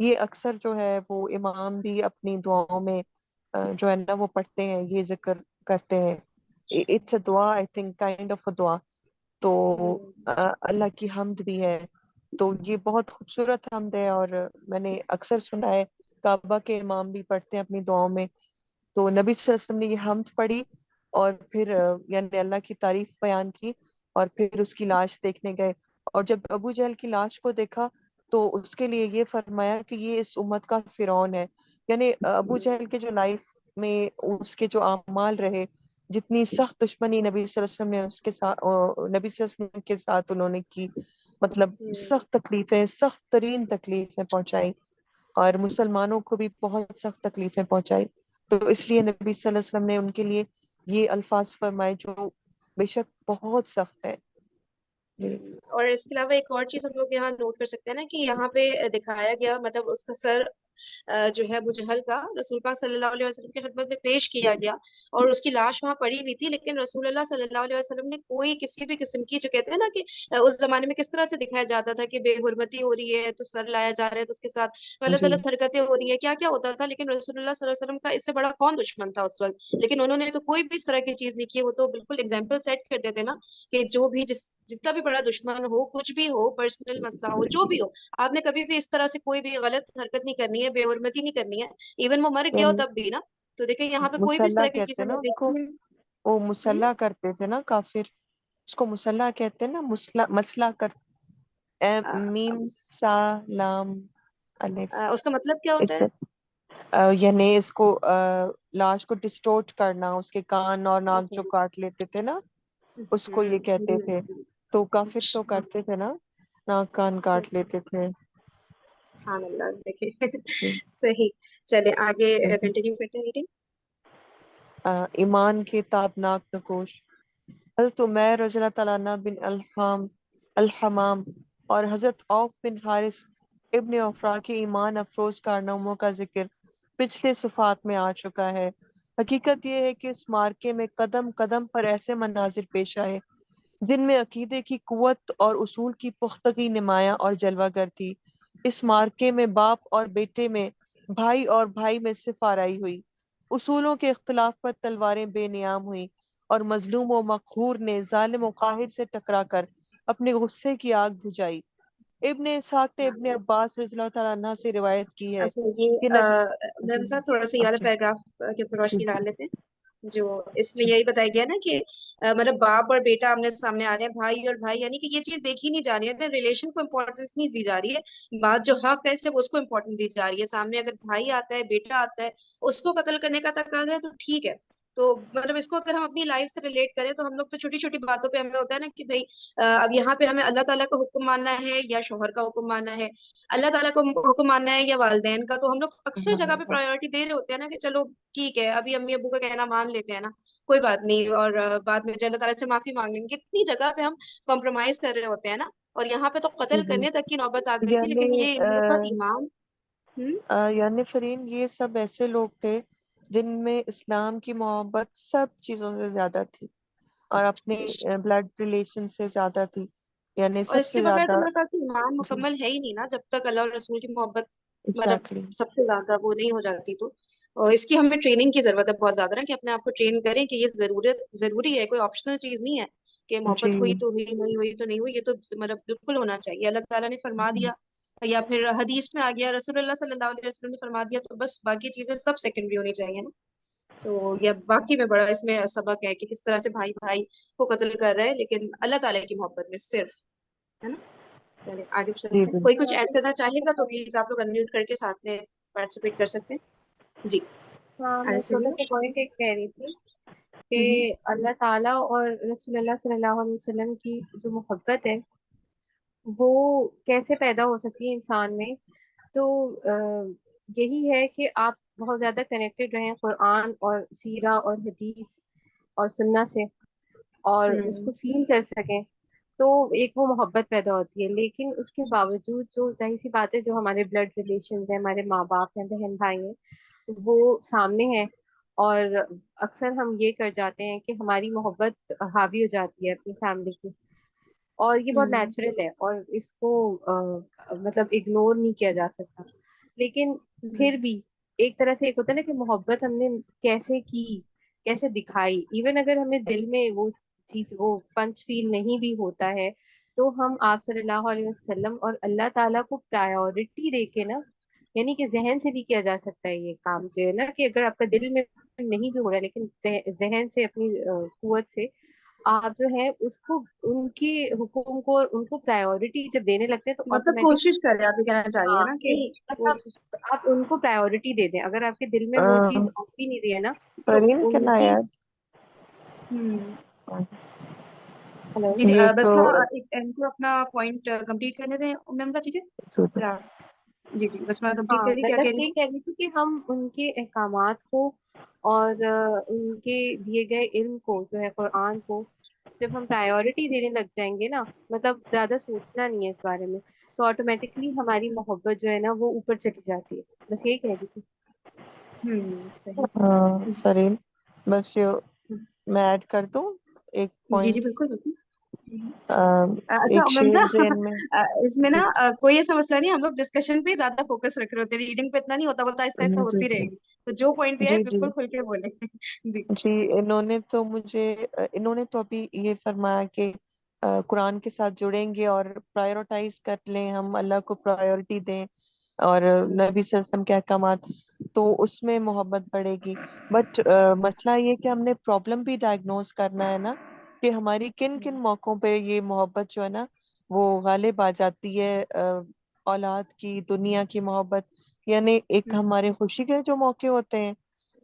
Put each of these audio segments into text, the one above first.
یہ اکثر جو ہے وہ امام بھی اپنی دعاؤں میں جو ہے نا وہ پڑھتے ہیں، یہ ذکر کرتے ہیں. اٹس اے دعا، آئی تھنک کائنڈ آف اے دعا. تو اللہ کی حمد بھی ہے. تو یہ بہت خوبصورت حمد ہے، اور میں نے اکثر سنا ہے کعبہ کے امام بھی پڑھتے ہیں اپنی دعاؤں میں. تو نبی صلی اللہ علیہ وسلم نے یہ حمد پڑھی، اور پھر یعنی اللہ کی تعریف بیان کی، اور پھر اس کی لاش دیکھنے گئے. اور جب ابو جہل کی لاش کو دیکھا تو اس کے لیے یہ فرمایا کہ یہ اس امت کا فرعون ہے. یعنی ابو جہل کے جو لائف میں اس کے جو اعمال رہے، جتنی سخت دشمنی نبی صلی اللہ علیہ وسلم نے اس کے ساتھ، نبی صلی اللہ علیہ وسلم کے ساتھ انہوں نے کی، مطلب سخت تکلیفیں، سخت ترین تکلیفیں پہنچائی، اور مسلمانوں کو بھی بہت سخت تکلیفیں پہنچائی. تو اس لیے نبی صلی اللہ علیہ وسلم نے ان کے لیے یہ الفاظ فرمائے جو بے شک بہت سخت ہے. جی اور اس کے علاوہ ایک اور چیز ہم لوگ یہاں نوٹ کر سکتے ہیں نا، کہ یہاں پہ دکھایا گیا، مطلب اس کا سر جو ہے ابو جہل کا رسول پاک صلی اللہ علیہ وسلم کی خدمت میں پیش کیا گیا، اور اس کی لاش وہاں پڑی ہوئی تھی. لیکن رسول اللہ صلی اللہ علیہ وسلم نے کوئی کسی بھی قسم کی، جو کہتے ہیں نا کہ اس زمانے میں کس طرح سے دکھایا جاتا تھا کہ بے حرمتی ہو رہی ہے تو سر لایا جا رہا ہے، تو اس کے ساتھ غلط جی غلط حرکتیں ہو رہی ہے، کیا کیا ہوتا تھا. لیکن رسول اللہ صلی اللہ علیہ وسلم کا اس سے بڑا کون دشمن تھا اس وقت؟ لیکن انہوں نے تو کوئی بھی اس طرح کی چیز نہیں کی. وہ تو بالکل اگزامپل سیٹ کرتے تھے نا، کہ جو بھی جتنا بھی بڑا دشمن ہو، کچھ بھی ہو، پرسنل مسئلہ ہو، جو بھی ہو، آپ نے کبھی بھی اس طرح سے کوئی بھی غلط حرکت نہیں کرنی ہے، بے حرمتی نہیں کرنی ہے. ایون وہ مر گیا ہو یعنی تب بھی نا. تو دیکھیں یہاں پہ کوئی بھی اس مسلح طرح کی چیز کہتے ہیں نا ہمیں اس کو، دیکھتی وہ ہے. مسلح کرتے تھے نا کافر، اس کو مسلح کہتے ہیں نا، مسلح کر میم سا لام الف. اس کا مطلب کیا ہوتا اس ہے؟ یعنی اس کو لاش کو ڈسٹورٹ کرنا، اس کے کان اور ناک جو کاٹ لیتے تھے نا، اس کو یہ کہتے تھے. تو کافر تو کرتے تھے نا، ناک کان کاٹ لیتے تھے. سبحان اللہ. دیکھیں صحیح. چلے آگے کنٹینیو کرتے ہیں ریڈنگ. ایمان کے تابناک نقوش. حضرت عمیر رضی اللہ تعالیٰ عنہ بن الحمام اور حضرت عوف بن حارث ابن عفرا کے ایمان افروز کارناموں کا ذکر پچھلے صفحات میں آ چکا ہے. حقیقت یہ ہے کہ اس مارکے میں قدم قدم پر ایسے مناظر پیش آئے جن میں عقیدے کی قوت اور اصول کی پختگی نمایاں اور جلوہ گر تھی. اس مارکے میں باپ اور بیٹے میں، بھائی اور بھائی میں صف آرائی ہوئی. اصولوں کے اختلاف پر تلواریں بے نیام ہوئیں، اور مظلوم و مقہور نے ظالم و قاہر سے ٹکرا کر اپنے غصے کی آگ بجھائی. ابن اسحاق نے ابن عباس رضی اللہ تعالیٰ عنہ سے روایت کی ہے اچھا کہ یہ جی میم صاحب تھوڑا سا یہ والا جی پیراگراف کے اوپر جی روشنی جی ڈال لیتے ہیں. جو اس میں جی یہی بتایا گیا نا کہ مطلب باپ اور بیٹا آمنے سامنے آ رہے ہیں، بھائی اور بھائی، یعنی کہ یہ چیز دیکھی نہیں جا رہی ہے، ریلیشن کو امپورٹینس نہیں دی جا رہی ہے. بات جو حق ہے صرف اس کو امپورٹینس دی جا رہی ہے. سامنے اگر بھائی آتا ہے، بیٹا آتا ہے، اس کو قتل کرنے کا تقاضا ہے تو ٹھیک ہے. تو مطلب اس کو اگر ہم اپنی لائف سے ریلیٹ کریں تو ہم لوگ تو چھوٹی چھوٹی باتوں پہ ہمیں ہوتا ہے نا کہ بھائی اب یہاں پہ ہمیں اللہ تعالیٰ کا حکم ماننا ہے یا شوہر کا حکم ماننا ہے، اللہ تعالیٰ کو حکم ماننا ہے یا والدین کا. تو ہم لوگ اکثر جگہ پہ پرائیورٹی دے رہے ہوتے ہیں نا کہ چلو ٹھیک ہے، ابھی امی ابو کا کہنا مان لیتے ہیں نا، کوئی بات نہیں، اور بعد میں اللہ تعالیٰ سے معافی مانگ لیں گے. کتنی جگہ پہ ہم کمپرومائز کر رہے ہوتے ہیں نا. اور یہاں پہ تو جی قتل جی کرنے تک کی نوبت آ گئی تھی، یعنی لیکن یہ ان لوگ کا ایمان. یعنی فرین یہ سب ایسے لوگ تھے جن میں اسلام کی محبت سب چیزوں سے زیادہ تھی، اور اپنے بلڈ ریلیشن سے زیادہ تھی، یعنی اور سب اس کے سے بغیر تو زیادہ. میرے خیال سے ایمان جی مکمل ہے ہی نہیں نا، جب تک اللہ اور رسول کی محبت مطلب ایگزیکٹلی. سب سے زیادہ وہ نہیں ہو جاتی. تو اور اس کی ہمیں ٹریننگ کی ضرورت ہے بہت زیادہ نا، کہ اپنے آپ کو ٹرین کریں کہ یہ ضروری ہے، کوئی آپشنل چیز نہیں ہے کہ جی محبت ہوئی تو ہوئی، نہیں ہوئی تو نہیں ہوئی. یہ تو مطلب بالکل ہونا چاہیے. اللہ تعالیٰ نے فرما دیا یا پھر حدیث میں آ گیا، رسول اللہ صلی اللہ علیہ وسلم نے فرما دیا، تو بس باقی چیزیں سب سیکنڈری ہونی چاہیے نا. تو یہ باقی میں بڑا اس میں سبق ہے کہ کس طرح سے بھائی بھائی کو قتل کر رہے ہیں، لیکن اللہ تعالیٰ کی محبت میں صرف، ہے نا. چلے آگے جی چلتے ہیں. جی کوئی کچھ ایڈ کرنا چاہے گا تو پلیز آپ لوگ انمیوٹ کر کے ساتھ میں پارٹیسپیٹ کر سکتے ہیں. جی ہاں آگے میں چھوٹا چلیے. سا پوائنٹ ایک کہہ رہی تھی کہ اللہ تعالیٰ اور رسول اللہ صلی اللہ علیہ وسلم کی جو محبت ہے وہ کیسے پیدا ہو سکتی ہے انسان میں. تو یہی ہے کہ آپ بہت زیادہ کنیکٹڈ رہیں قرآن اور سیرہ اور حدیث اور سنہ سے، اور اس کو فیل کر سکیں، تو ایک وہ محبت پیدا ہوتی ہے. لیکن اس کے باوجود جو ظاہر سی بات ہے، جو ہمارے بلڈ ریلیشنز ہیں، ہمارے ماں باپ ہیں، بہن بھائی ہیں، وہ سامنے ہیں، اور اکثر ہم یہ کر جاتے ہیں کہ ہماری محبت حاوی ہو جاتی ہے اپنی فیملی کی، اور یہ بہت نیچرل ہے اور اس کو مطلب اگنور نہیں کیا جا سکتا. لیکن پھر بھی ایک طرح سے ایک ہوتا ہے نا کہ محبت ہم نے کیسے کی، کیسے دکھائی، ایون اگر ہمیں دل میں وہ چیز، وہ پنچ فیل نہیں بھی ہوتا ہے، تو ہم آپ صلی اللہ علیہ وسلم اور اللہ تعالیٰ کو پرائیورٹی دے کے نا، یعنی کہ ذہن سے بھی کیا جا سکتا ہے یہ کام جو ہے نا، کہ اگر آپ کا دل میں نہیں بھی ہو رہا ہے، لیکن ذہن سے اپنی قوت سے آپ جو ہے اس کو، ان کے حکم کو اور ان کو پرائیورٹی جب دینے لگتے ہیں تو مطلب آٹومیٹک، کوشش کرے، آپ یہ کہنا چاہیے ہاں نا کہ نہیں بس وہ آپ ان کو پرائیورٹی دے دیں، اگر آپ کے دل میں وہ چیز آ بھی نہیں رہی ہے نا تو فرین ان کہنا کی، ہے ہوں ہلو جی جی یہ تو بسما ان کو اپنا پوائنٹ کمپلیٹ کرنے دیں میم صاحب، ٹھیک ہے پھر آپ جی جی بسما کمپلیٹ ہاں کریے، میں کیا کہہ بس رہی یہ تھی؟ کہہ رہی تھی کہ ہم ان کے احکامات کو اور ان کے دیے گئے علم کو جو ہے قرآن کو جب ہم پرائیورٹی دینے لگ جائیں گے نا، مطلب زیادہ سوچنا نہیں ہے اس بارے میں، تو آٹومیٹکلی ہماری محبت جو ہے نا وہ اوپر چلی جاتی ہے، بس یہی کہہ رہی تھی۔ صحیح فرین بس جو میں ایڈ کر دوں ایک جی جی پوائنٹ، بالکل بالکل۔ اچھا ایک ممزہ شعر ذہن میں، اس میں نا کوئی ایسا مسئلہ نہیں، ہم لوگ ڈسکشن پہ زیادہ فوکس رکھ رہے ہوتے ہیں، ریڈنگ پہ اتنا نہیں ہوتا، بولتا آہستہ آہستہ جی ہوتی رہے جی گی، تو جو پوائنٹ بھی آئے جی جی بالکل کھل کے بولے جی جی انہوں نے تو ابھی یہ فرمایا کہ قرآن کے ساتھ جڑیں گے اور پرائیورٹائز کر لیں، ہم اللہ کو پرائیورٹی دیں اور نبی صلی اللہ علیہ وسلم کے احکامات، تو اس میں محبت بڑھے گی۔ بٹ مسئلہ یہ کہ ہم نے پرابلم بھی ڈائگنوز کرنا ہے نا، کہ ہماری کن کن موقعوں پہ یہ محبت جو ہے نا وہ غالب آ جاتی ہے، اولاد کی، دنیا کی محبت، یعنی ایک ہمارے خوشی کے جو موقع ہوتے ہیں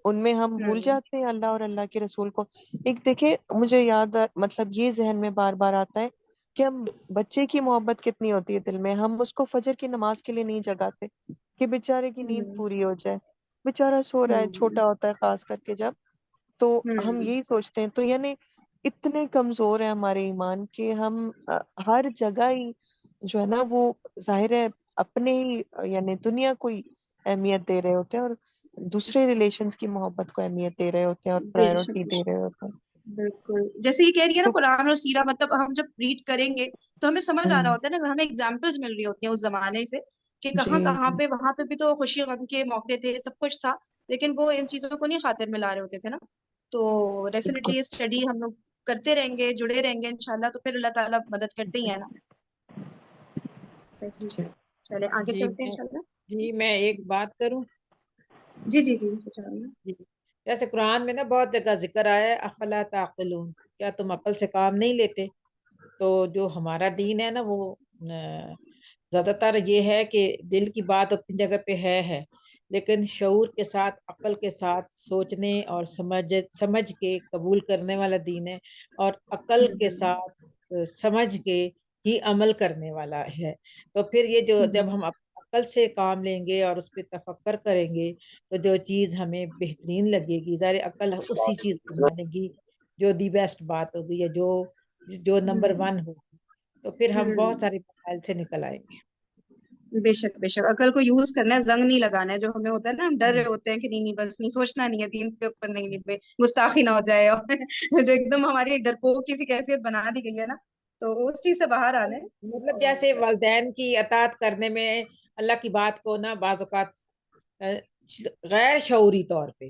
ان میں ہم بھول جاتے ہیں اللہ اور اللہ کے رسول کو۔ ایک دیکھیں مجھے مطلب یہ ذہن میں بار بار آتا ہے کہ ہم بچے کی محبت کتنی ہوتی ہے دل میں، ہم اس کو فجر کی نماز کے لیے نہیں جگاتے کہ بیچارے کی نیند پوری ہو جائے، بیچارہ سو رہا ہے، چھوٹا ہوتا ہے خاص کر کے جب، تو ہم یہی سوچتے ہیں۔ تو یعنی اتنے کمزور ہیں ہمارے ایمان کہ ہم ہر جگہ ہی جو ہے نا وہ ظاہر ہے اپنے ہی یعنی دنیا کو ہی اہمیت دے رہے ہوتے ہیں اور دوسرے ریلیشنز کی محبت کو اہمیت دے رہے ہوتے ہیں اور بے شک پرائیورٹی بے دے شک رہے ہوتے بالکل جیسے یہ کہہ رہی ہے نا ہیں۔ قرآن اور سیرہ، مطلب ہم جب ریڈ کریں گے تو ہمیں سمجھ آ رہا ہوتا ہے نا، ہمیں اگزامپلس مل رہی ہوتی ہیں اس زمانے سے کہ کہاں جی کہاں پہ، وہاں پہ بھی تو خوشی غم کے موقع تھے، سب کچھ تھا، لیکن وہ ان چیزوں کو نہیں خاطر میں لا رہے ہوتے تھے نا۔ تو بالکل ڈیفینیٹلی یہ اسٹڈی ہم لوگ کرتے رہیں گے، جڑے رہیں گے انشاءاللہ، تو پھر اللہ تعالیٰ مدد کرتے ہی ہے نا۔ صحیح ہے، چلے آگے جی چلتے ہیں انشاءاللہ۔ میں ایک جی بات کروں۔ جی جی جی سچ رہا ہوں۔ جی جیسے قرآن میں نا بہت جگہ ذکر آیا ہے افلا تعقلون، کیا تم عقل سے کام نہیں لیتے؟ تو جو ہمارا دین ہے نا وہ زیادہ تر یہ ہے کہ دل کی بات اپنی جگہ پہ ہے، لیکن شعور کے ساتھ، عقل کے ساتھ سوچنے اور سمجھ کے قبول کرنے والا دین ہے، اور عقل کے ساتھ سمجھ کے ہی عمل کرنے والا ہے۔ تو پھر یہ جو جب ہم عقل سے کام لیں گے اور اس پہ تفکر کریں گے تو جو چیز ہمیں بہترین لگے گی، ظاہر عقل اسی چیز کو مانے گی جو دی بیسٹ بات ہوگی یا جو نمبر ون ہوگی، تو پھر ہم بہت سارے مسائل سے نکل آئیں گے۔ بے شک بے شک، عقل کو یوز کرنا ہے، زنگ نہیں لگانا ہے، جو ہمیں ہوتا ہے نا ہم ڈر رہے ہوتے ہیں کہ نہیں نہیں بس نہیں سوچنا، نہیں ہے دین کے اوپر، نہیں نہیں پہ گستاخی نہ ہو جائے، اور جو ایک دم ہماری ڈرپوک کی سی کیفیت بنا دی گئی ہے نا، تو اس چیز سے باہر آنا ہے۔ مطلب جیسے اور والدین کی اطاعت کرنے میں اللہ کی بات کو نا بعض اوقات غیر شعوری طور پہ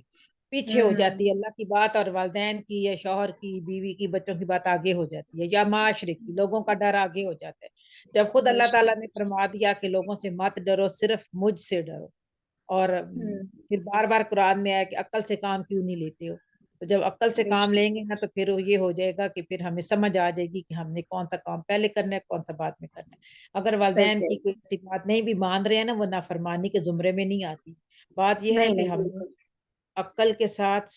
پیچھے ہو جاتی ہے، اللہ کی بات اور والدین کی یا شوہر کی، بیوی کی، بچوں کی بات آگے ہو جاتی ہے، یا معاشرے کی، لوگوں کا ڈر آگے ہو جاتا ہے، جب خود بے اللہ شک تعالیٰ نے فرما دیا کہ لوگوں سے مت ڈرو، صرف مجھ سے ڈرو، اور پھر بار بار قرآن میں آیا کہ عقل سے کام کیوں نہیں لیتے ہو؟ تو جب عقل سے بے کام شک لیں گے نا تو پھر یہ ہو جائے گا کہ پھر ہمیں سمجھ آ جائے گی کہ ہم نے کون سا کام پہلے کرنا ہے، کون سا بعد میں کرنا ہے۔ اگر صحیح والدین کہہ کی رہی کوئی ایسی بات نہیں بھی مان رہے ہیں نا، وہ نافرمانی کے زمرے میں نہیں آتی۔ بات یہ ہے نہیں کہ نہیں ہم بالکل عقل کے ساتھ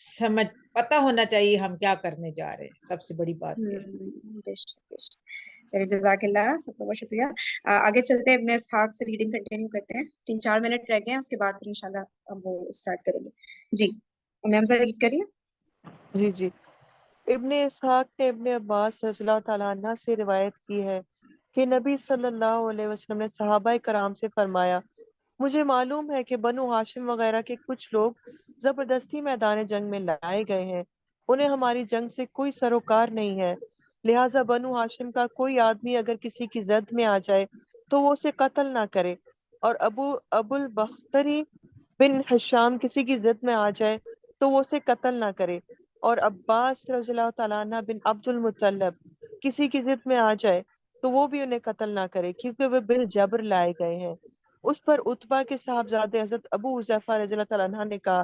پتہ ہونا چاہیے ہم کیا کرنے جا رہے ہیں، سب سے بڑی بات یہ ہے۔ بے شک بے شک۔ چلیے جزاک اللہ، سب کا بہت شکریہ۔ آگے چلتے ہیں، ابن اسحاق سے ریڈنگ کنٹینیو کرتے ہیں، 3-4 منٹ رہ گئے ہیں، اس کے بعد پھر انشاءاللہ اب وہ اسٹارٹ کریں گے۔ جی میم ذرا ریڈ کریے۔ جی جی ابن اسحاق نے ابن عباس رضی اللہ تعالیٰ عنہ سے روایت کی ہے کہ نبی صلی اللہ علیہ وسلم نے صحابہ کرام سے فرمایا، مجھے معلوم ہے کہ بنو ہاشم وغیرہ کے کچھ لوگ زبردستی میدان جنگ میں لائے گئے ہیں، انہیں ہماری جنگ سے کوئی سروکار نہیں ہے، لہٰذا بنو ہاشم کا کوئی آدمی اگر کسی کی زد میں آ جائے تو وہ اسے قتل نہ کرے، اور ابو البختری بن حشام کسی کی ضد میں آ جائے تو وہ اسے قتل نہ کرے، اور عباس رضی اللہ تعالیٰ عنہ بن عبد المطلب کسی کی ضد میں آ جائے تو وہ بھی انہیں قتل نہ کرے، کیونکہ وہ بالجبر لائے گئے ہیں۔ اس پر عتبہ کے صاحبزادے حضرت ابو حذیفہ رضی اللہ تعالیٰ عنہ نے کہا،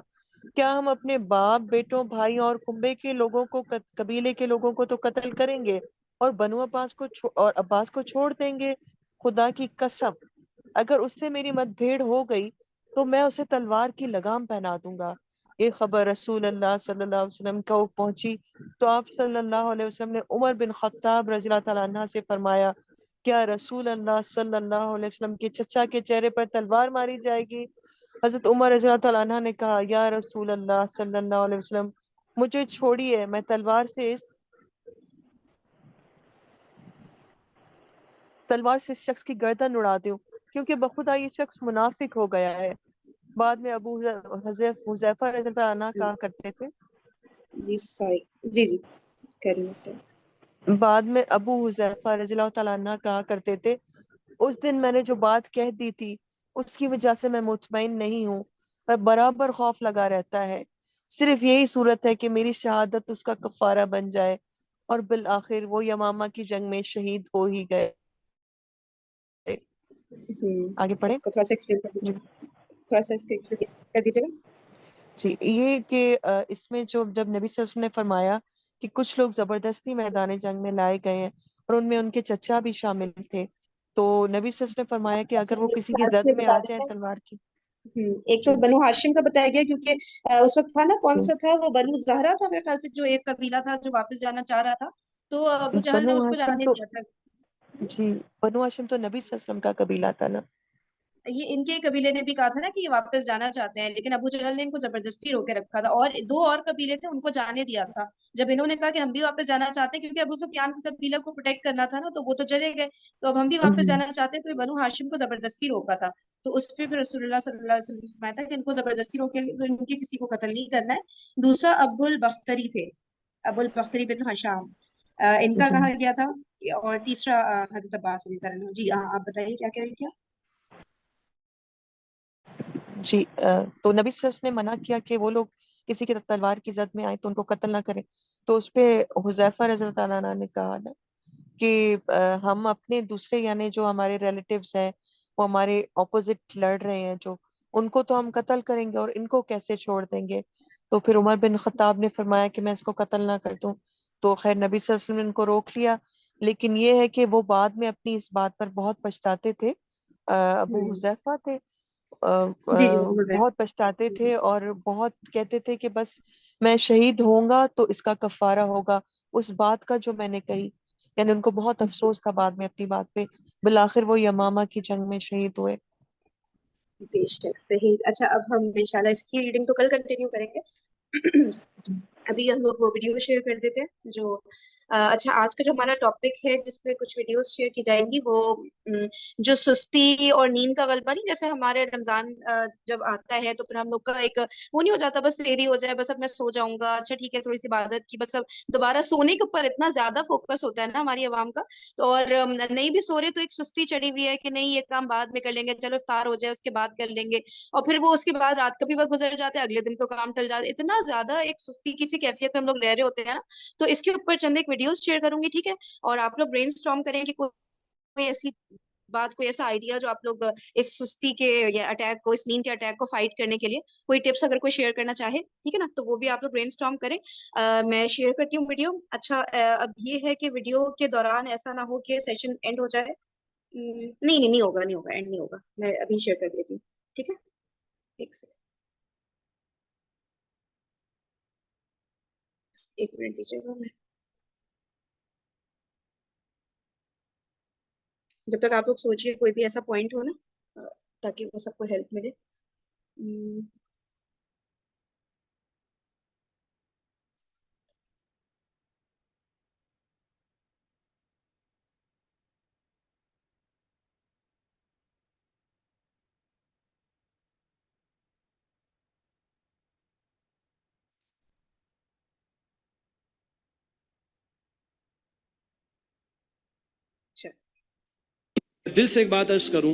کیا ہم اپنے باپ، بیٹوں، بھائیوں اور کنبے کے لوگوں کو، قبیلے کے لوگوں کو تو قتل کریں گے اور بنو عباس کو چھوڑ دیں گے؟ خدا کی قسم، اگر اس سے میری مت بھیڑ ہو گئی تو میں اسے تلوار کی لگام پہنا دوں گا۔ یہ خبر رسول اللہ صلی اللہ علیہ وسلم کو پہنچی تو آپ صلی اللہ علیہ وسلم نے عمر بن خطاب رضی اللہ تعالیٰ عنہ سے فرمایا، کیا رسول اللہ صلی اللہ علیہ وسلم کے چچا کے چہرے پر تلوار ماری جائے گی؟ حضرت عمر رضی اللہ تعالیٰ عنہ نے کہا، یا رسول اللہ صلی اللہ علیہ وسلم، مجھے چھوڑیے، میں تلوار سے اس شخص کی گردن اڑا دوں، کیونکہ بخدا یہ شخص منافق ہو گیا ہے۔ بعد میں ابو حذیفہ رضی اللہ عنہ کہا کرتے تھے، جی سوری، جی جی کریے۔ بعد میں ابو حذیفہ رضی اللہ تعالیٰ عنہ کہا کرتے تھے، اس دن میں نے جو بات کہہ دی تھی اس کی وجہ سے میں مطمئن نہیں ہوں، میں برابر خوف لگا رہتا ہے، صرف یہی صورت ہے کہ میری شہادت اس کا کفارہ بن جائے، اور بالآخر وہ یمامہ کی جنگ میں شہید ہو ہی گئے۔ آگے پڑھیں۔ اس کو تھوڑا سا ایکسپلین کر دیجیے، تھوڑا سا اس کو ایکسپلین کر دیجیے گا۔ جی، یہ کہ اس میں جب نبی صلی اللہ علیہ وسلم نے فرمایا کہ کچھ لوگ زبردستی میدان جنگ میں لائے گئے ہیں اور ان میں ان کے چچا بھی شامل تھے، تو نبی صلی اللہ علیہ وسلم نے فرمایا کہ اگر وہ کسی کی زد میں آ جائیں تلوار کی۔ ایک تو جی بنو ہاشم کا بتایا گیا، کیونکہ اس وقت تھا نا، کون سا تھا وہ، بنو زہرا تھا میرے خیال سے، جو ایک قبیلہ تھا جو واپس جانا چاہ رہا تھا، تو ابو جہل نے بنو اس کو ہاشم جانے تو دیا تھا۔ جی، بنو ہاشم تو نبی صلی اللہ علیہ وسلم کا قبیلہ تھا نا۔ یہ ان کے قبیلے نے بھی کہا تھا نا کہ یہ واپس جانا چاہتے ہیں، لیکن ابو جہل نے ان کو زبردستی روکے رکھا تھا، اور دو اور قبیلے تھے ان کو جانے دیا تھا۔ جب انہوں نے کہا کہ ہم بھی واپس جانا چاہتے ہیں، کیونکہ ابو سفیان کے قبیلے کو پروٹیکٹ کرنا تھا نا، تو وہ تو چلے گئے، تو اب ہم بھی واپس جانا چاہتے ہیں، تو بنو ہاشم کو زبردستی روکا تھا۔ تو اس پہ پھر رسول اللہ صلی اللہ علیہ وسلم نے فرمایا تھا کہ ان کو زبردستی روکے، تو ان کے کسی کو قتل نہیں کرنا ہے۔ دوسرا ابو البختری تھے، ابو البختری بن حشام، ان کا جی کہا گیا تھا، اور تیسرا حضرت عباس رضی اللہ عنہ۔ جی ہاں، آپ بتائیے کیا کہہ رہی تھی آپ؟ جی، تو نبی صلی اللہ علیہ وسلم نے منع کیا کہ وہ لوگ کسی کی تلوار کی زد میں آئے تو ان کو قتل نہ کریں، تو اس پہ حذیفہ رضی اللہ تعالیٰ عنہ نے کہا نا کہ ہم اپنے دوسرے، یعنی جو ہمارے ریلیٹیوز ہیں، وہ ہمارے اپوزٹ لڑ رہے ہیں جو، ان کو تو ہم قتل کریں گے اور ان کو کیسے چھوڑ دیں گے؟ تو پھر عمر بن خطاب نے فرمایا کہ میں اس کو قتل نہ کر دوں، تو خیر نبی صلی اللہ علیہ وسلم نے ان کو روک لیا، لیکن یہ ہے کہ وہ بعد میں اپنی اس بات پر بہت پچھتاتے تھے، ابو حذیفہ تھے، جی جی ابو حذیفہ۔ بہت پچھتاتے تھے اور بہت کہتے تھے کہ بس میں شہید ہوں گا تو اس کا کفارہ ہوگا اس بات کا جو میں نے کہی، یعنی ان کو بہت افسوس تھا بعد میں اپنی بات پہ، بالآخر وہ یمامہ کی جنگ میں شہید ہوئے۔ بے شک صحیح۔ اچھا، اب ہم انشاءاللہ اس کی ریڈنگ تو کل کنٹینیو کریں گے۔ ابھی ہم لوگ وہ ویڈیو شیئر کر دیتے ہیں جو اچھا آج کا جو ہمارا ٹاپک ہے جس پہ کچھ ویڈیوز شیئر کی جائیں گی، وہ جو سستی اور نیند کا غلبہ نہیں، جیسے ہمارے رمضان جب آتا ہے تو پھر ہم لوگ کا ایک وہ نہیں ہو جاتا بس سحری ہو جائے، بس اب میں سو جاؤں گا، اچھا ٹھیک ہے تھوڑی سی عبادت کی، بس اب دوبارہ سونے کے اوپر اتنا زیادہ فوکس ہوتا ہے نا ہماری عوام کا، تو اور نہیں بھی سو رہے تو ایک سستی چڑھی ہوئی ہے کہ نہیں یہ کام بعد میں کر لیں گے، چلو افطار ہو جائے اس کے بعد کر لیں گے، اور پھر وہ اس کے بعد رات کا بھی وقت گزر جاتا ہے، اگلے دن کو کام ٹل جاتا ہے، اتنا زیادہ ایک سستی کسی کیفیت میں ہم لوگ رہ رہے ہوتے ہیں نا، تو اس کے اوپر چند ایک ویڈیوز شیئر کروں گی، ٹھیک ہے؟ اور آپ لوگ برین اسٹارم کریں کہ کوئی ایسی بات، کوئی ایسا آئیڈیا جو آپ لوگ اس سستی کے یا اٹیک کو، اس نیند کے اٹیک کو فائٹ کرنے کے لیے کوئی ٹپس اگر کوئی شیئر کرنا چاہے، ٹھیک ہے نا، تو وہ بھی آپ لوگ برین اسٹارم کریں۔ میں شیئر کرتی ہوں ویڈیو۔ اچھا اب یہ ہے کہ ویڈیو کے دوران ایسا نہ ہو کہ سیشن اینڈ ہو جائے، نہیں ہوگا، نہیں ہوگا، اینڈ نہیں ہوگا، میں ابھی شیئر کر دیتی ہوں، ٹھیک ہے؟ ایک سیکنڈ، ایک منٹ دیجیے گا، جب تک آپ لوگ سوچیے کوئی بھی ایسا پوائنٹ ہو نا تاکہ وہ سب کو ہیلپ ملے۔ دل سے ایک بات عرض کروں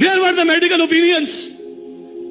Where were the medical opinions?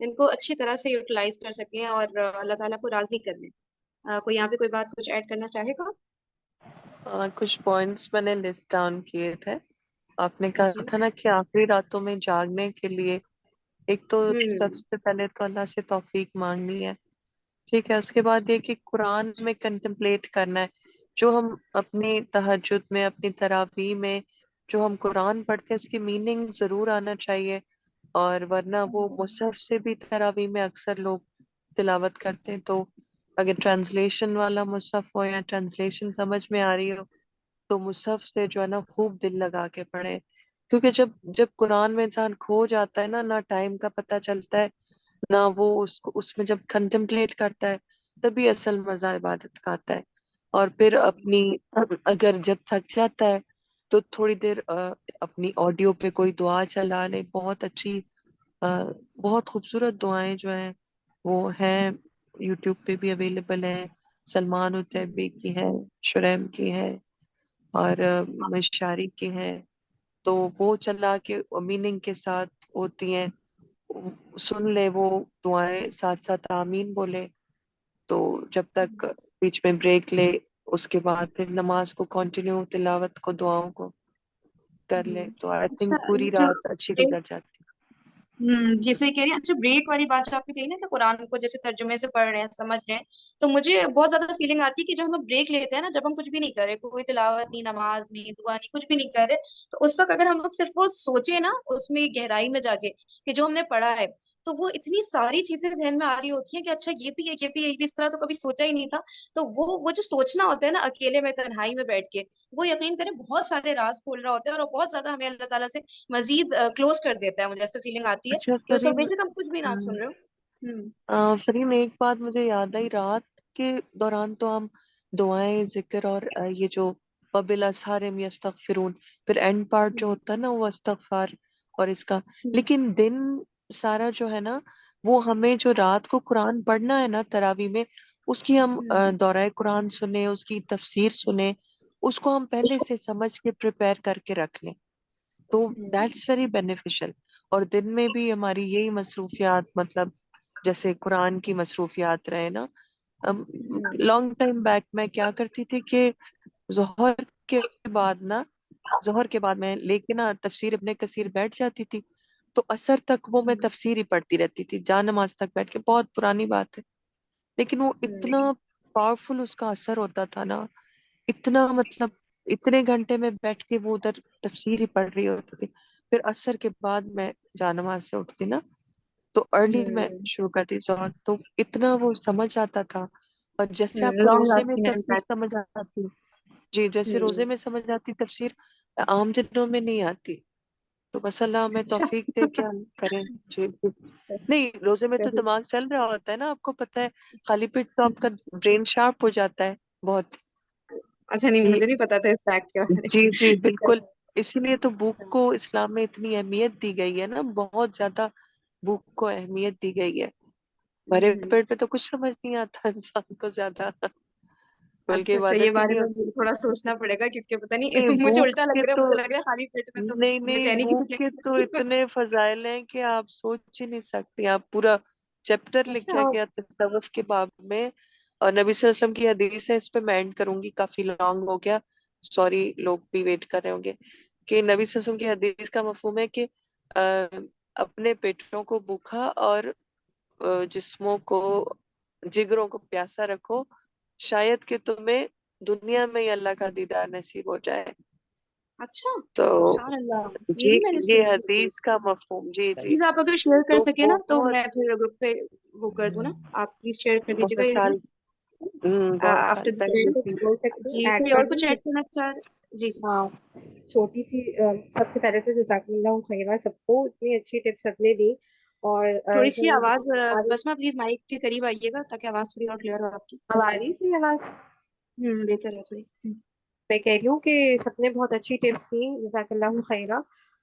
ان کو اچھی طرح سے یوٹیلائز کر سکیں اور اللہ تعالیٰ کو راضی کر لیں. کوئی یہاں پہ کوئی بات کچھ ایڈ کرنا چاہے گا؟ کچھ پوائنٹس میں نے لسٹ ڈاؤن کیے تھے. آپ نے کہا جی. تھا نا کہ آخری راتوں میں جاگنے کے لیے ایک تو سب سے پہلے تو اللہ سے توفیق مانگنی ہے. ٹھیک ہے. اس کے بعد یہ کہ قرآن میں کنٹمپلیٹ کرنا ہے. جو ہم اپنی تہجد میں اپنی تراویح میں جو ہم قرآن پڑھتے ہیں اس کی میننگ ضرور آنا چاہیے. اور ورنہ وہ مصحف سے بھی تراویح میں اکثر لوگ تلاوت کرتے ہیں. تو اگر ٹرانسلیشن والا مصحف ہو یا ٹرانسلیشن سمجھ میں آ رہی ہو تو مصحف سے جو ہے نا خوب دل لگا کے پڑھے. کیونکہ جب قرآن میں انسان کھو جاتا ہے نا نہ ٹائم کا پتہ چلتا ہے نہ وہ اس میں جب کنٹمپلیٹ کرتا ہے تبھی اصل مزہ عبادت کا آتا ہے. اور پھر اپنی اگر جب تھک جاتا ہے تو تھوڑی دیر اپنی آڈیو پہ کوئی دعا چلا لے. بہت اچھی بہت خوبصورت دعائیں جو ہیں وہ ہیں یوٹیوب پہ بھی اویلیبل ہیں. سلمان الطیبی کی ہے, شریم کی ہے اور مشاری کی ہے. تو وہ چلا کے میننگ کے ساتھ ہوتی ہیں. سن لے وہ دعائیں ساتھ ساتھ آمین بولے. تو جب تک بیچ میں بریک لے اس کے بعد پھر نماز کو کنٹینیو تلاوت کو دعاؤں کو کر لے تو آئی اچھا تھنک پوری جو رات اچھی گزر جاتی. جیسے کہہ رہی ہیں. اچھا بریک والی بات جو آپ نے کہی نا کہ قرآن کو جیسے ترجمے سے پڑھ رہے ہیں سمجھ رہے ہیں تو مجھے بہت زیادہ فیلنگ آتی ہے کہ جب ہم بریک لیتے ہیں نا جب ہم کچھ بھی نہیں کر رہے کوئی تلاوت نہیں نماز نہیں دعا نہیں کچھ بھی نہیں کر رہے تو اس وقت اگر ہم لوگ صرف وہ سوچے نا اس میں گہرائی میں جا کے کہ جو ہم نے پڑھا ہے تو وہ اتنی ساری چیزیں ذہن میں آ رہی ہوتی ہیں کہ اچھا یہ بھی ہے یہ بھی ہے یہ بھی اس طرح تو کبھی سوچا ہی نہیں تھا. تو وہ جو سوچنا ہوتا ہے نا اکیلے میں تنہائی میں بیٹھ کے وہ یقین کریں بہت سارے راز کھول رہا ہوتا ہے اور بہت زیادہ ہمیں اللہ تعالیٰ سے مزید کلوز کر دیتا ہے. مجھے ایسا فیلنگ آتی ہے اچھا کہ اس وقت فریم, بے شک ہم کچھ بھی نہ سن رہے ہو. فریم ایک بات مجھے یاد آئی. رات کے دوران تو ہم دعائیں ذکر اور یہ جو وبالاسحار هم یستغفرون پھر اینڈ پارٹ جو ہوتا ہے نا وہ استغفار اور اس کا. لیکن دن سارا جو ہے نا وہ ہمیں جو رات کو قرآن پڑھنا ہے نا تراویح میں اس کی ہم دورہ قرآن سنیں اس کی تفسیر سنیں اس کو ہم پہلے سے سمجھ کے پریپئر کر کے رکھ لیں تو دیٹس ویری بینیفیشل. اور دن میں بھی ہماری یہی مصروفیات مطلب جیسے قرآن کی مصروفیات رہے نا. لانگ ٹائم بیک میں کیا کرتی تھی کہ ظہر کے ظہر کے بعد میں لے کے نا تفسیر ابن کثیر بیٹھ جاتی تھی تو عصر تک وہ میں تفسیر ہی پڑھتی رہتی تھی جا نماز تک بیٹھ کے. بہت پرانی بات ہے لیکن وہ اتنا پاورفل اس کا اثر ہوتا تھا نا اتنا مطلب اتنے گھنٹے میں بیٹھ کے وہ ادھر تفسیر ہی پڑھ رہی ہوتی تھی. پھر عصر کے بعد میں جا نماز سے اٹھتی نا تو ارلی میں شروع کرتی ظہر تو اتنا وہ سمجھ آتا تھا. اور جیسے آپ کو لانگ روزے میں لاسٹنگ تفسیر امپیکٹ. سمجھ آتی جی جیسے روزے میں سمجھ آتی تفسیر عام دنوں میں نہیں آتی. تو بس اللہ ہمیں اچھا توفیق دے کیا کریں. جی نہیں روزے میں تو دماغ چل رہا ہوتا ہے نا آپ کو پتہ ہے خالی پیٹ تو آپ کا برین شارپ ہو جاتا ہے بہت. اچھا نہیں مجھے نہیں پتا تھا اس فیکٹ کے بارے جی جی بالکل. اسی لیے تو بھوک کو اسلام میں اتنی اہمیت دی گئی ہے نا بہت زیادہ بھوک کو اہمیت دی گئی ہے. بھرے پیٹ پہ تو کچھ سمجھ نہیں آتا انسان کو زیادہ بلکہ اچھا یہ عبادت ہی بارے نہیں میں ہوتی. تھوڑا سوچنا پڑے گا کیونکہ پتہ نہیں نہیں مجھے بھوک الٹا کے لگ رہا ہے تو مجھے لگ رہا ہے خالی پیٹ میں تو نہیں بےچینی کی بھوک کے تو تکلیف. اتنے فضائل ہیں کہ آپ سوچ ہی نہیں سکتی. آپ پورا چیپٹر لکھا اچھا گیا تصوف کے باب میں اور نبی صلی اللہ علیہ وسلم کی حدیث ہے. اس پہ میں اینڈ کروں گی کافی لانگ ہو گیا سوری لوگ بھی ویٹ کر رہے ہوں گے کہ نبی صلی اللہ علیہ وسلم کی حدیث کا مفہوم ہے کہ اپنے پیٹوں کو بھوکا اور جسموں کو جگروں کو پیاسا رکھو شاید کہ تمہیں دنیا میں ہی اللہ کا دیدار نصیب ہو جائے. اچھا تو سبحان اللہ یہ جی بھی میں نے یہ سنی تھی. حدیث کا مفہوم جی جی پلیز آپ اگر شیئر کر تو سکیں نا تو بہت میں پھر گروپ پہ وہ کر دوں نا. آپ پلیز شیئر کر دیجیے بہت گا یہ سال حدیث بہت سال آفٹر دس. پہلے کچھ کی. بول سکتی جی ہوں ایڈ کوئی کر اور دوں. کچھ ایڈ کرنا چاہ رہے جی. ہاں چھوٹی سی سب سے پہلے تو جزاک اللہ خیرہ سب کو اتنی اچھی ٹپس سب نے دی. اور تھوڑی سی جو آواز ہماری بسما پلیز مائک کے قریب آئیے گا تاکہ آواز تھوڑی اور کلیئر ہو آپ کی. ہماری سی آواز بہتر ہے تھوڑی. میں کہہ رہی ہوں کہ سب نے بہت اچھی ٹپس دی جزاک اللہ خیرہ.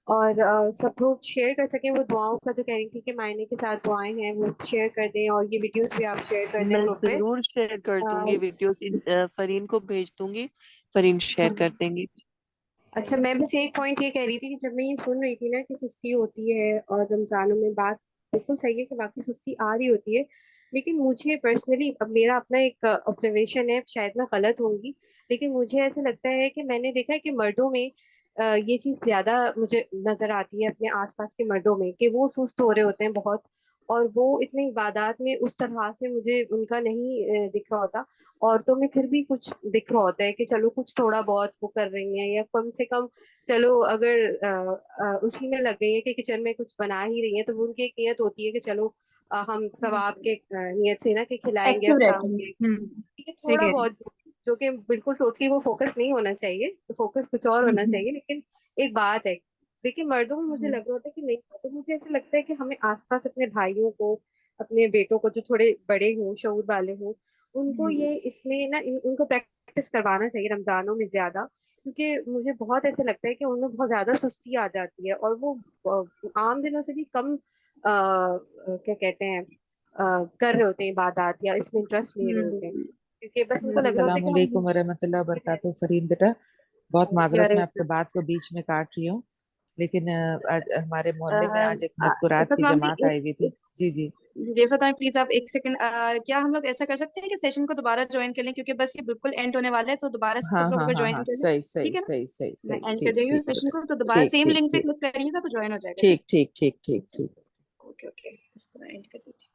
اور سب لوگ شیئر کر سکیں وہ دعاؤں کا جو کہہ رہی تھی کہ معنی کے ساتھ دعائیں ہیں وہ شیئر کر دیں اور یہ ویڈیوز بھی آپ شیئر کر دیں میں گروپ پہ. ضرور شیئر کر دوں گی ویڈیوز فرین کو بھیج دوں گی فرین شیئر کر دیں گی. اچھا میں بس ایک پوائنٹ یہ کہہ رہی تھی کہ جب میں یہ سن رہی تھی نا کہ سستی ہوتی ہے اور رمضانوں میں بات بالکل صحیح ہے کہ واقعی سستی آ رہی ہوتی ہے، لیکن مجھے پرسنلی، اب میرا اپنا ایک آبزرویشن ہے، شاید میں غلط ہوں گی، لیکن مجھے ایسا لگتا ہے کہ میں نے دیکھا ہے کہ مردوں میں یہ چیز زیادہ مجھے نظر آتی ہے اپنے آس پاس کے مردوں میں، کہ وہ سست ہو رہے ہوتے ہیں بہت، اور وہ اتنے عبادات میں اس طرح سے مجھے ان کا نہیں دکھ رہا ہوتا. عورتوں میں پھر بھی کچھ دکھ رہا ہوتا ہے کہ چلو کچھ تھوڑا بہت وہ کر رہی ہیں، یا کم سے کم چلو اگر اسی میں لگ گئی ہیں کہ کچن میں کچھ بنا ہی رہی ہیں، تو ان کی ایک نیت ہوتی ہے کہ چلو ہم ثواب کے نیت سے نا کہ کھلائیں گے ایکٹیو افطار رہتی کے، ہیں. ٹھیک ہے، صحیح تھوڑا کہہ رہی بہت، جو کہ بالکل ٹوٹلی وہ فوکس نہیں ہونا چاہیے، تو فوکس کچھ اور ہونا ہیں. چاہیے، لیکن ایک بات ہے. لیکن مردوں میں مجھے لگ رہا ہوتا ہے کہ نہیں، تو مجھے ایسا لگتا ہے کہ ہمیں آس پاس اپنے بھائیوں کو، اپنے بیٹوں کو جو تھوڑے بڑے ہوں، شعور والے ہوں، ان کو یہ اس میں نا ان کو پریکٹس کروانا چاہیے رمضانوں میں زیادہ، کیونکہ مجھے بہت ایسے لگتا ہے کہ ان میں بہت زیادہ سستی آ جاتی ہے، اور وہ عام دنوں سے بھی کم کیا کہتے ہیں کر رہے ہوتے ہیں عبادات، یا اس میں انٹرسٹ لے رہے ہوتے ہیں، کیونکہ بس ان کو لگ رہا ہوتا ہے السلام کہ ہم علیکم ورحمۃ اللہ وبرکاتہ. فرین بیٹا، بہت معذرت، میں آپ کے بات کو بیچ میں کاٹ رہی ہوں، لیکن آج ہمارے محلے میں آج ایک مستورات کی جماعت آئی ہوئی تھی. جی جی جی فتح پلیز آپ ایک سیکنڈ، کیا ہم لوگ ایسا کر سکتے ہیں کہ سیشن کو دوبارہ جوائن کر لیں، کیونکہ بس یہ بالکل اینڈ ہونے والا ہے، تو دوبارہ سے ہاں سب لوگ ہاں اگر ہاں جوائن ہاں، کر لیں. صحیح صحیح ٹھیک ہے نا، صحیح صحیح میں صحیح، اینڈ کر ٹھیک دے رہی ہوں ٹھیک سیشن بیٹا، کو، تو دوبارہ ٹھیک سیم ٹھیک لنک پہ ٹھیک کلک کریے گا تو جوائن ہو جائے گا. ٹھیک ٹھیک ٹھیک ٹھیک ٹھیک. اوکے اوکے، اس کو میں اینڈ کر دیتی ہوں.